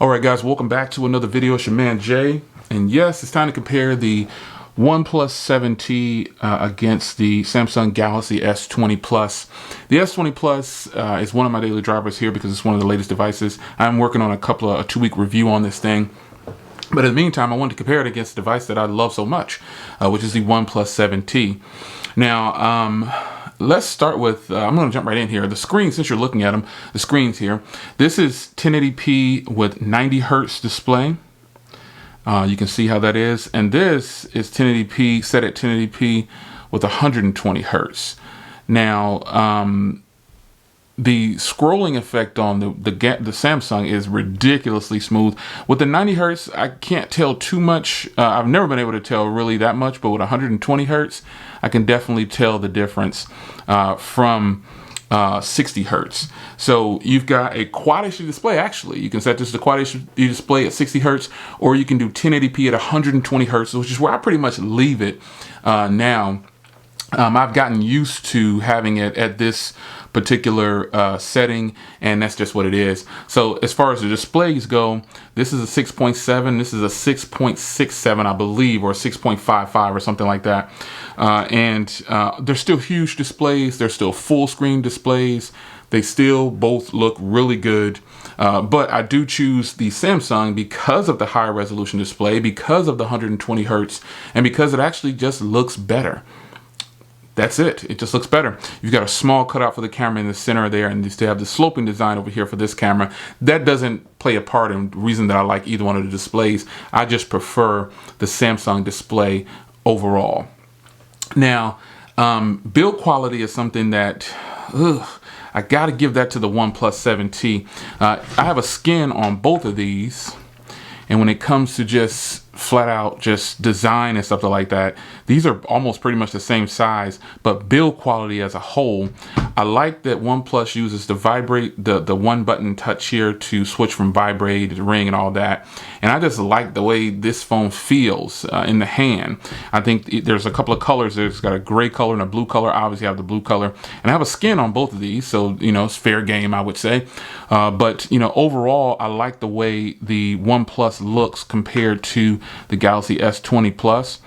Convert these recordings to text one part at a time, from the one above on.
Alright guys, welcome back to another video. It's your man Jay, and yes, it's time to compare the OnePlus 7T against the Samsung Galaxy S20 Plus. The S20 Plus is one of my daily drivers here because it's one of the latest devices. I'm working on a 2-week review on this thing. But in the meantime, I wanted to compare it against the device that I love so much, which is the OnePlus 7T. Now, let's start with, I'm going to jump right in here. The screen, since you're looking at them, the screens here. This is 1080p with 90 hertz display. You can see how that is. And this is 1080p, set at 1080p with 120 hertz. Now, the scrolling effect on the Samsung is ridiculously smooth. With the 90 hertz, I can't tell too much. I've never been able to tell really that much, but with 120 hertz, I can definitely tell the difference from 60 hertz. So you've got a Quad HD display. Actually, you can set this to Quad HD display at 60 hertz, or you can do 1080p at 120 hertz, which is where I pretty much leave it now. I've gotten used to having it at this particular setting, and that's just what it is. So as far as the displays go, this is a 6.7, this is a 6.67, I believe, or 6.55 or something like that. They're still huge displays. They're still full screen displays. They still both look really good. But I do choose the Samsung because of the higher resolution display, because of the 120 hertz, and because it actually just looks better. That's it. It just looks better. You've got a small cutout for the camera in the center there, and you still have the sloping design over here for this camera. That doesn't play a part in the reason that I like either one of the displays. I just prefer the Samsung display overall. Now, build quality is something that I got to give that to the OnePlus 7T. I have a skin on both of these, and when it comes to just flat out just design and stuff like that, these are almost pretty much the same size, but build quality as a whole, I like that OnePlus uses the vibrate, the one button touch here to switch from vibrate to ring and all that. And I just like the way this phone feels in the hand. I think there's a couple of colors. There's got a gray color and a blue color. I obviously have the blue color, and I have a skin on both of these, so you know, it's fair game, I would say. But you know, overall, I like the way the OnePlus looks compared to the Galaxy S20 Plus.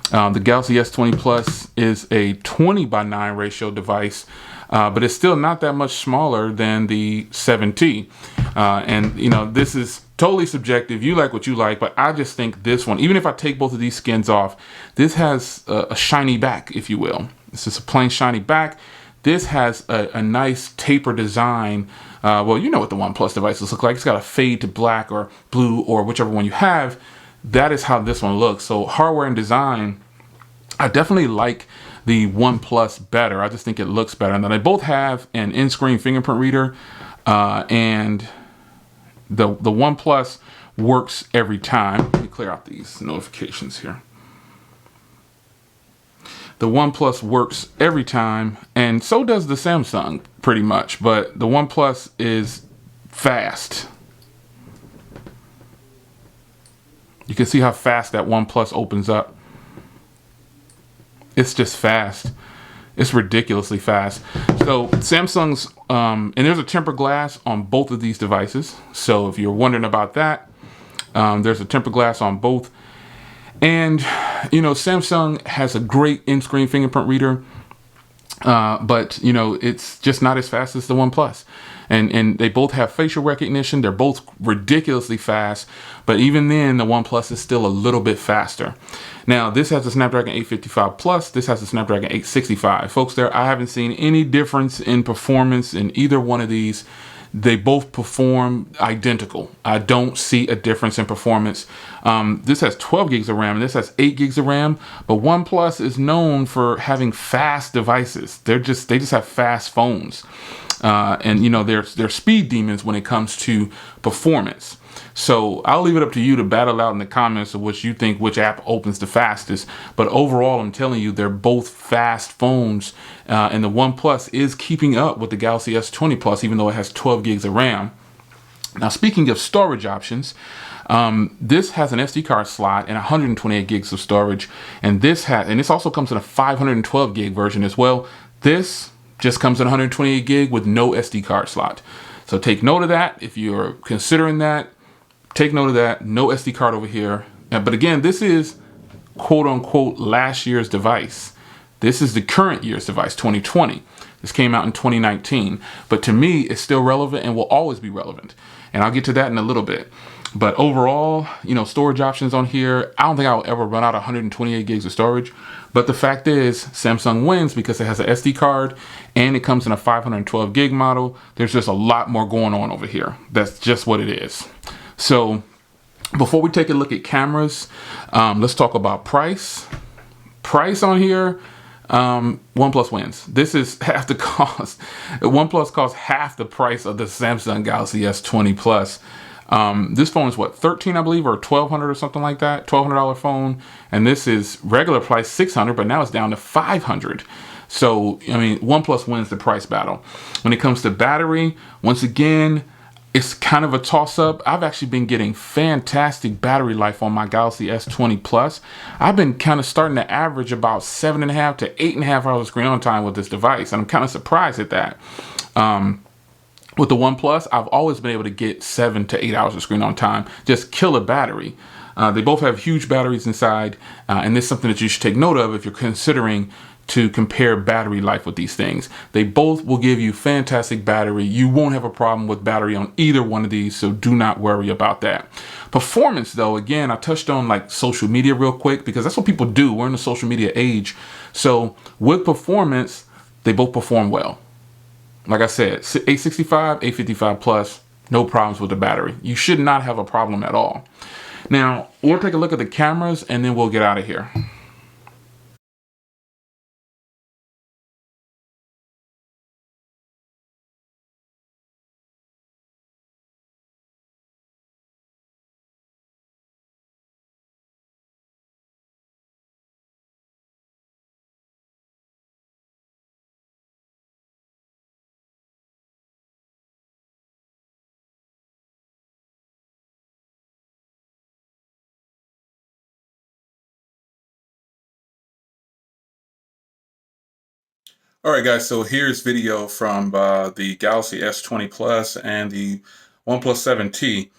The Galaxy S20 Plus is a 20:9 ratio device, but it's still not that much smaller than the 7T. And you know, this is totally subjective. You like what you like, but I just think this one, even if I take both of these skins off, this has a shiny back, if you will. This is a plain shiny back. This has a nice taper design. Well, you know what the OnePlus devices look like. It's got a fade to black or blue or whichever one you have. That is how this one looks. So hardware and design, I definitely like the OnePlus better. I just think it looks better. And then they both have an in-screen fingerprint reader, and the OnePlus works every time. Let me clear out these notifications here. The OnePlus works every time, and so does the Samsung pretty much, but the OnePlus is fast. You can see how fast that OnePlus opens up. It's just fast. It's ridiculously fast. So Samsung's, and there's a tempered glass on both of these devices. So if you're wondering about that, there's a tempered glass on both. And, you know, Samsung has a great in-screen fingerprint reader, but, you know, it's just not as fast as the OnePlus. And they both have facial recognition. They're both ridiculously fast, but even then, the OnePlus is still a little bit faster. Now, this has a Snapdragon 855 Plus. This has a Snapdragon 865. Folks, I haven't seen any difference in performance in either one of these. They both perform identical. I don't see a difference in performance. This has 12 gigs of RAM, and this has 8 gigs of RAM, but OnePlus is known for having fast devices. They just have fast phones. And you know, they're speed demons when it comes to performance. So I'll leave it up to you to battle out in the comments of what you think, which app opens the fastest. But overall, I'm telling you, they're both fast phones, and the OnePlus is keeping up with the Galaxy S20 Plus, even though it has 12 gigs of RAM. Now, speaking of storage options, this has an SD card slot and 128 gigs of storage, and this also comes in a 512 gig version as well. This just comes in 128 gig with no SD card slot. So take note of that if you're considering that. take note of that. No SD card over here. But again, this is quote unquote last year's device. This is the current year's device, 2020. This came out in 2019. But to me, it's still relevant and will always be relevant. And I'll get to that in a little bit. But overall, you know, storage options on here, I don't think I'll ever run out of 128 gigs of storage. But the fact is, Samsung wins because it has an SD card and it comes in a 512 gig model. There's just a lot more going on over here. That's just what it is. So before we take a look at cameras, let's talk about price. Price on here, OnePlus wins. This is half the cost. OnePlus costs half the price of the Samsung Galaxy S20 Plus. This phone is what, 13, I believe, or 1,200 or something like that, $1,200 phone. And this is regular price 600, but now it's down to 500. So, I mean, OnePlus wins the price battle. When it comes to battery, once again, it's kind of a toss-up. I've actually been getting fantastic battery life on my Galaxy S20 Plus. I've been kind of starting to average about 7.5 to 8.5 hours of screen on time with this device. And I'm kind of surprised at that. With the OnePlus, I've always been able to get 7 to 8 hours of screen on time. Just killer battery. They both have huge batteries inside. And this is something that you should take note of if you're considering to compare battery life with these things. They both will give you fantastic battery. You won't have a problem with battery on either one of these, so do not worry about that. Performance though, again, I touched on like social media real quick because that's what people do. We're in the social media age. So with performance, they both perform well. Like I said, 865, 855 plus, no problems with the battery. You should not have a problem at all. Now, we'll take a look at the cameras and then we'll get out of here. All right, guys, so here's video from the Galaxy S20 Plus and the OnePlus 7T.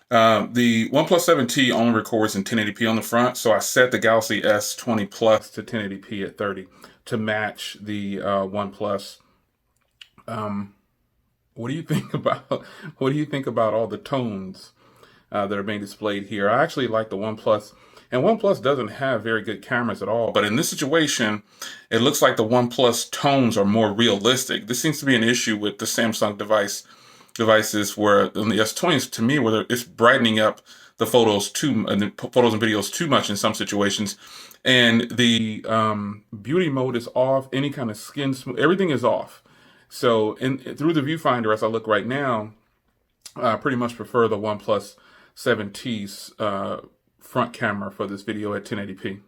The OnePlus 7T only records in 1080p on the front, so I set the Galaxy S20 Plus to 1080p at 30 to match the OnePlus. What do you think about all the tones that are being displayed here? I actually like the OnePlus. And OnePlus doesn't have very good cameras at all. But in this situation, it looks like the OnePlus tones are more realistic. This seems to be an issue with the Samsung devices where in the S20s, to me, where it's brightening up the photos and videos too much in some situations. And the beauty mode is off. Any kind of skin smooth, everything is off. So through the viewfinder, as I look right now, I pretty much prefer the OnePlus 7T's front camera for this video at 1080p.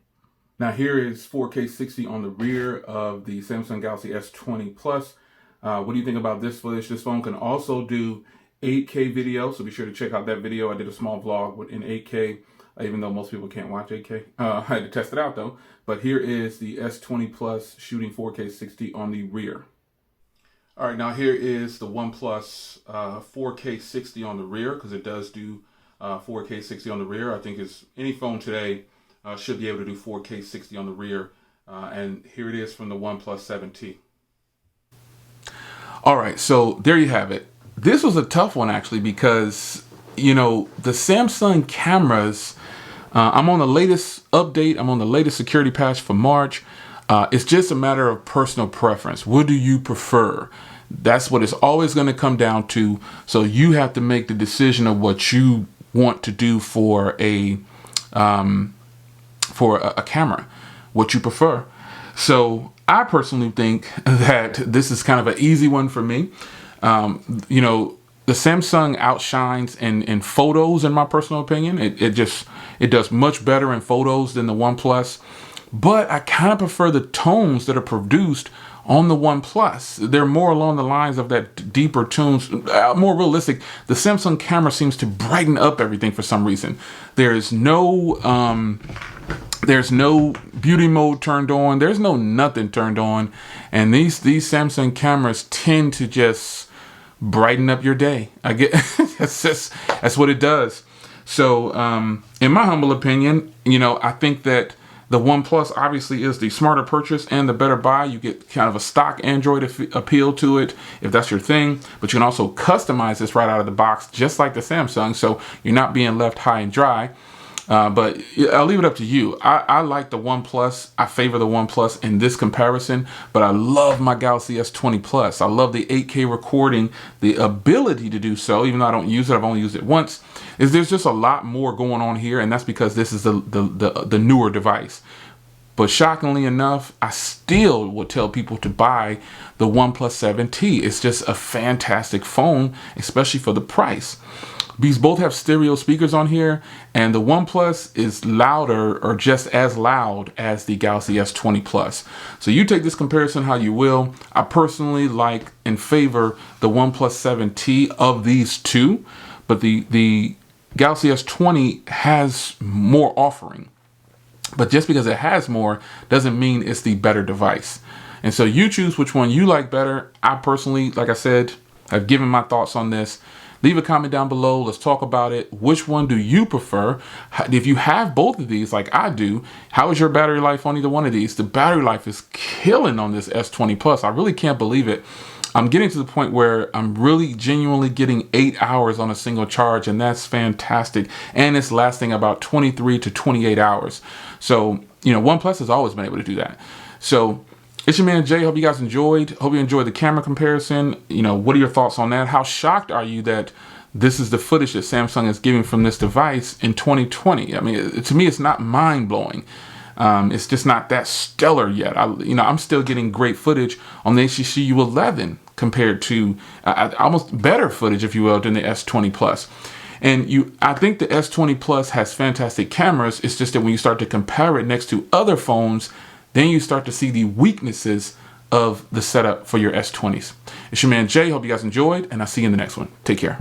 Now here is 4K 60 on the rear of the Samsung Galaxy S20 Plus. What do you think about this footage? This phone can also do 8K video, so be sure to check out that video. I did a small vlog in 8K, even though most people can't watch 8K. I had to test it out though. But here is the S20 Plus shooting 4K 60 on the rear. All right, now here is the OnePlus 4K 60 on the rear, because it does do 4K 60 on the rear. I think any phone today should be able to do 4K 60 on the rear. And here it is from the OnePlus 7T. All right, so there you have it. This was a tough one actually because, you know, the Samsung cameras, I'm on the latest update. I'm on the latest security patch for March. It's just a matter of personal preference. What do you prefer? That's what it's always going to come down to. So you have to make the decision of what you want to do for a camera, what you prefer. So I personally think that this is kind of an easy one for me. You know, the Samsung outshines in photos, in my personal opinion. It does much better in photos than the OnePlus. But I kind of prefer the tones that are produced on the OnePlus. They're more along the lines of that deeper tones, more realistic. The Samsung camera seems to brighten up everything for some reason. There's no beauty mode turned on. There's no nothing turned on. And these Samsung cameras tend to just brighten up your day. I get that's what it does. So in my humble opinion, you know, I think that the OnePlus obviously is the smarter purchase and the better buy. You get kind of a stock Android appeal to it if that's your thing, but you can also customize this right out of the box, just like the Samsung, so you're not being left high and dry. But I'll leave it up to you. I like the OnePlus. I favor the OnePlus in this comparison, but I love my Galaxy S20 Plus. I love the 8K recording, the ability to do so, even though I don't use it. I've only used it once. There's just a lot more going on here, and that's because this is the newer device. But shockingly enough, I still would tell people to buy the OnePlus 7T. It's just a fantastic phone, especially for the price. These both have stereo speakers on here, and the OnePlus is louder or just as loud as the Galaxy S20 Plus. So you take this comparison how you will. I personally like and favor the OnePlus 7T of these two, but the Galaxy S20 has more offering. But just because it has more doesn't mean it's the better device. And so you choose which one you like better. I personally, like I said, have given my thoughts on this. Leave a comment down below. Let's talk about it. Which one do you prefer? If you have both of these like I do, how is your battery life on either one of these? The battery life is killing on this S20 Plus. I really can't believe it. I'm getting to the point where I'm really genuinely getting 8 hours on a single charge, and that's fantastic. And it's lasting about 23 to 28 hours. So, you know, OnePlus has always been able to do that. So it's your man Jay. Hope you guys enjoyed. Hope you enjoyed the camera comparison. You know, what are your thoughts on that? How shocked are you that this is the footage that Samsung is giving from this device in 2020? I mean, to me, it's not mind-blowing. It's just not that stellar yet. I'm still getting great footage on the HTC U11 compared to almost better footage, if you will, than the S20 Plus. And I think the S20 Plus has fantastic cameras. It's just that when you start to compare it next to other phones, then you start to see the weaknesses of the setup for your S20s. It's your man Jay. Hope you guys enjoyed, and I'll see you in the next one. Take care.